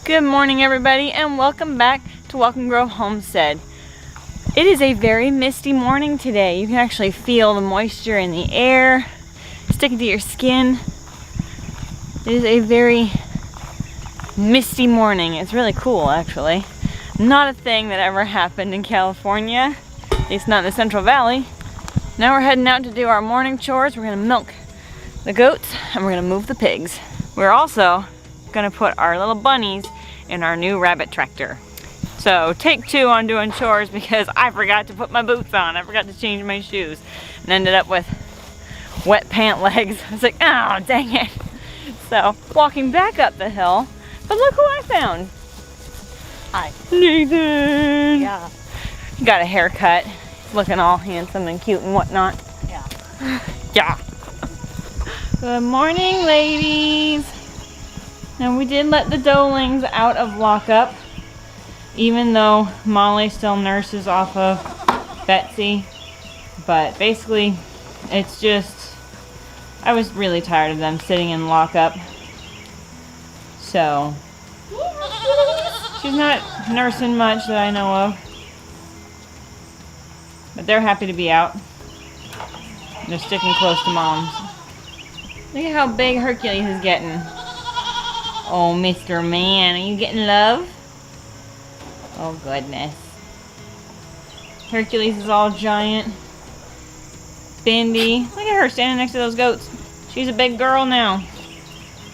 Good morning, everybody, and welcome back to Welcome Grove Homestead. It is a very misty morning today. You can actually feel the moisture in the air sticking to your skin. It is a very misty morning. It's really cool, actually. Not a thing that ever happened in California, at least not in the Central Valley. Now we're heading out to do our morning chores. We're gonna milk the goats and we're gonna move the pigs. We're also gonna put our little bunnies in our new rabbit tractor. So take two on doing chores because I forgot to put my boots on. I forgot to change my shoes and ended up with wet pant legs. I was like, oh, dang it. So walking back up the hill, but look who I found. Hi. Nathan. Yeah. He got a haircut. Looking all handsome and cute and whatnot. Yeah. Yeah. Good morning, ladies. Now we did let the doelings out of lockup, even though Molly still nurses off of Betsy. But basically, it's just, I was really tired of them sitting in lockup. So, she's not nursing much that I know of. But they're happy to be out. They're sticking close to mom's. Look at how big Hercules is getting. Oh, Mr. Man, are you getting love? Oh, goodness. Hercules is all giant. Bindi. Look at her standing next to those goats. She's a big girl now.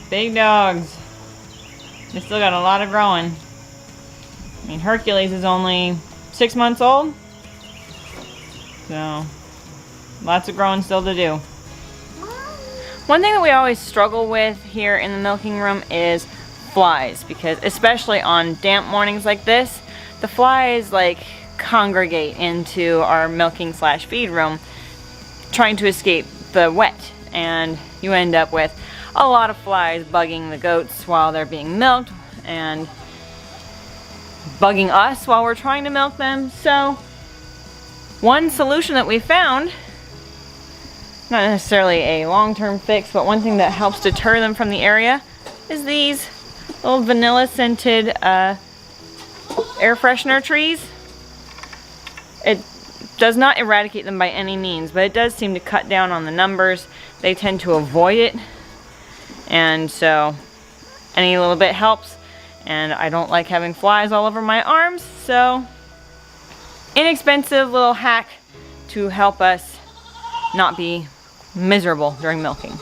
Big dogs. They still got a lot of growing. I mean, Hercules is only 6 months old. So, lots of growing still to do. One thing that we always struggle with here in the milking room is flies, because especially on damp mornings like this, the flies like congregate into our milking / feed room trying to escape the wet, and you end up with a lot of flies bugging the goats while they're being milked and bugging us while we're trying to milk them. So one solution that we found, not necessarily a long-term fix, but one thing that helps deter them from the area is these little vanilla scented air freshener trees. It does not eradicate them by any means, but it does seem to cut down on the numbers. They tend to avoid it, and so any little bit helps. And I don't like having flies all over my arms, so inexpensive little hack to help us not be miserable during milking.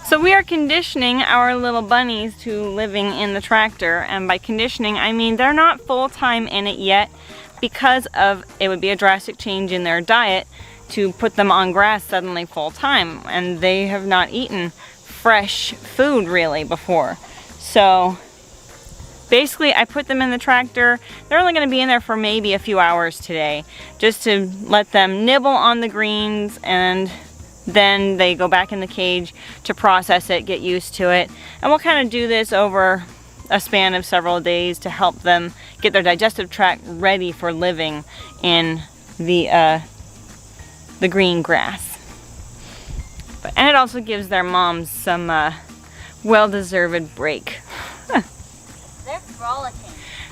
So we are conditioning our little bunnies to living in the tractor, and by conditioning I mean they're not full-time in it yet because of it would be a drastic change in their diet to put them on grass suddenly full-time, and they have not eaten fresh food really before. So basically I put them in the tractor. They're only going to be in there for maybe a few hours today just to let them nibble on the greens, and then they go back in the cage to process it, get used to it. And we'll kind of do this over a span of several days to help them get their digestive tract ready for living in the green grass. And it also gives their moms some well-deserved break. They're frolicking.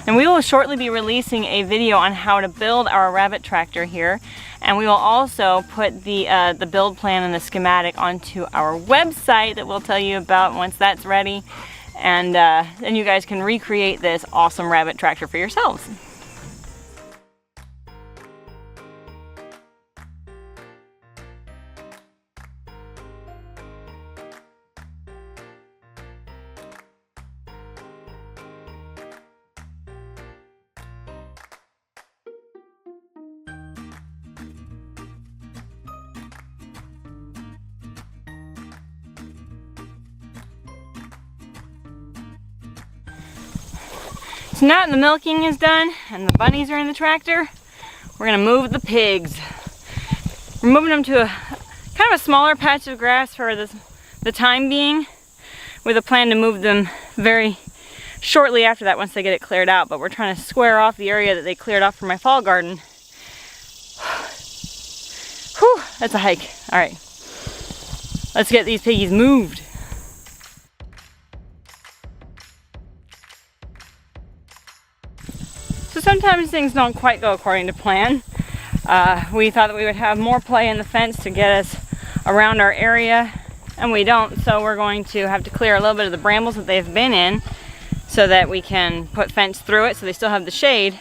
And we will shortly be releasing a video on how to build our rabbit tractor here. And we will also put the build plan and the schematic onto our website that we'll tell you about once that's ready. And then you guys can recreate this awesome rabbit tractor for yourselves. So now that the milking is done and the bunnies are in the tractor, we're gonna move the pigs. We're moving them to a kind of a smaller patch of grass for the time being, with a plan to move them very shortly after that once they get it cleared out. But we're trying to square off the area that they cleared off for my fall garden. Whew, that's a hike. All right, let's get these piggies moved. So sometimes things don't quite go according to plan. We thought that we would have more play in the fence to get us around our area, and we don't, so we're going to have to clear a little bit of the brambles that they've been in so that we can put fence through it so they still have the shade.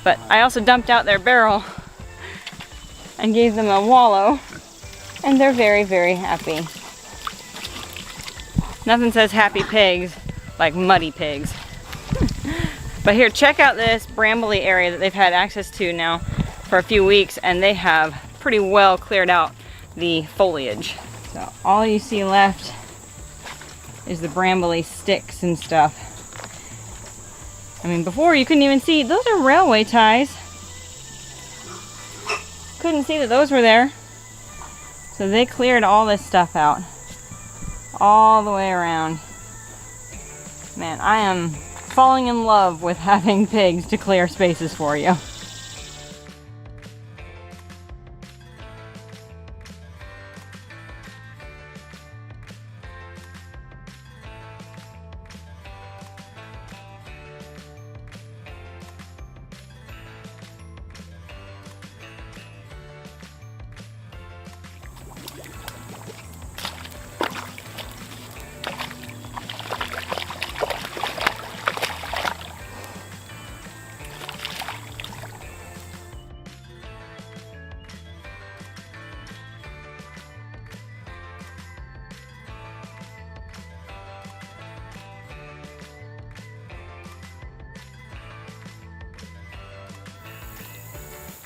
But I also dumped out their barrel and gave them a wallow, and they're very, very happy. Nothing says happy pigs like muddy pigs. But here, check out this brambly area that they've had access to now for a few weeks, and they have pretty well cleared out the foliage. So all you see left is the brambly sticks and stuff. I mean, before you couldn't even see, those are railway ties. Couldn't see that those were there. So they cleared all this stuff out, all the way around. Man, I am falling in love with having pigs to clear spaces for you.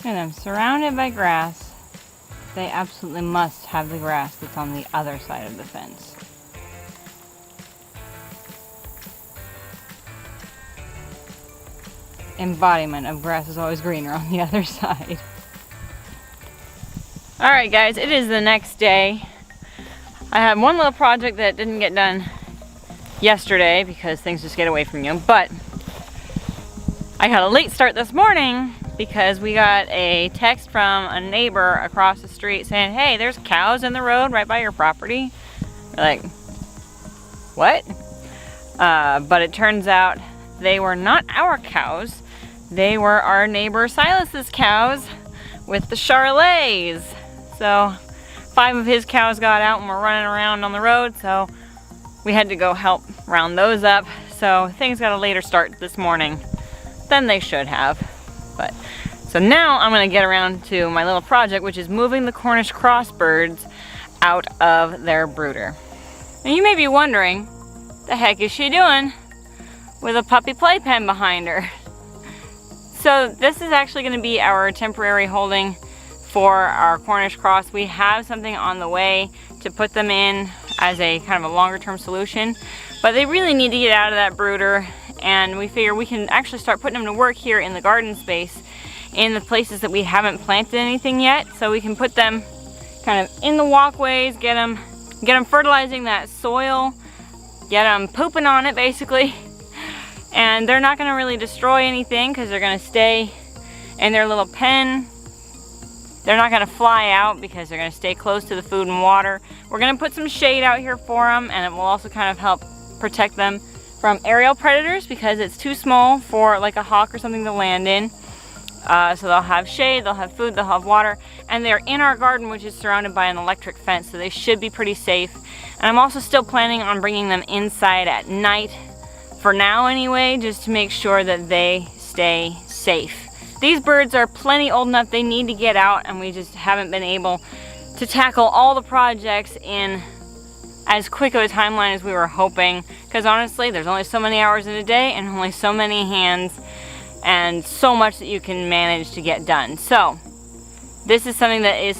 And I'm surrounded by grass. They absolutely must have the grass that's on the other side of the fence. Embodiment of grass is always greener on the other side. Alright guys, it is the next day. I had one little project that didn't get done yesterday because things just get away from you, but I got a late start this morning because we got a text from a neighbor across the street saying, hey, there's cows in the road right by your property. We're like, what? But it turns out they were not our cows. They were our neighbor Silas's cows with the charolais. So 5 of his cows got out and were running around on the road, so we had to go help round those up. So things got a later start this morning than they should have. But so now I'm going to get around to my little project, which is moving the Cornish crossbirds out of their brooder. And you may be wondering, the heck is she doing with a puppy playpen behind her? So this is actually going to be our temporary holding for our Cornish cross. We have something on the way to put them in as a kind of a longer term solution, but they really need to get out of that brooder, and we figure we can actually start putting them to work here in the garden space in the places that we haven't planted anything yet. So we can put them kind of in the walkways, get them fertilizing that soil, get them pooping on it basically, and they're not going to really destroy anything because they're going to stay in their little pen. They're not going to fly out because they're going to stay close to the food and water. We're going to put some shade out here for them, and it will also kind of help protect them from aerial predators because it's too small for like a hawk or something to land in. So they'll have shade, they'll have food, they'll have water, and they're in our garden, which is surrounded by an electric fence, so they should be pretty safe. And I'm also still planning on bringing them inside at night, for now anyway, just to make sure that they stay safe. These birds are plenty old enough, they need to get out, and we just haven't been able to tackle all the projects in as quick of a timeline as we were hoping, because honestly, there's only so many hours in a day and only so many hands and so much that you can manage to get done. So this is something that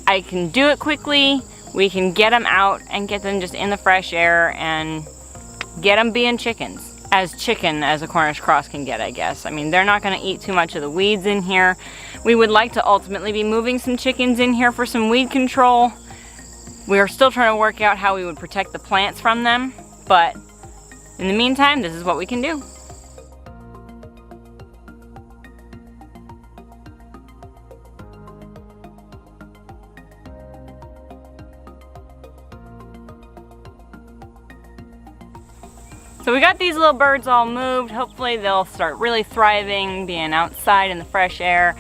I can do it quickly. We can get them out and get them just in the fresh air and get them being chickens. as chicken as a Cornish cross can get, I guess. I mean, they're not going to eat too much of the weeds in here. We would like to ultimately be moving some chickens in here for some weed control. We are still trying to work out how we would protect the plants from them, but in the meantime, this is what we can do. So we got these little birds all moved. Hopefully they'll start really thriving, being outside in the fresh air,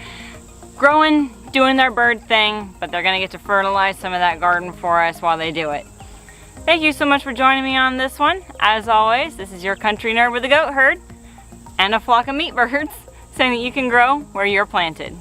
growing, doing their bird thing, but they're gonna get to fertilize some of that garden for us while they do it. Thank you so much for joining me on this one. As always, this is your country nerd with a goat herd and a flock of meat birds, saying that you can grow where you're planted.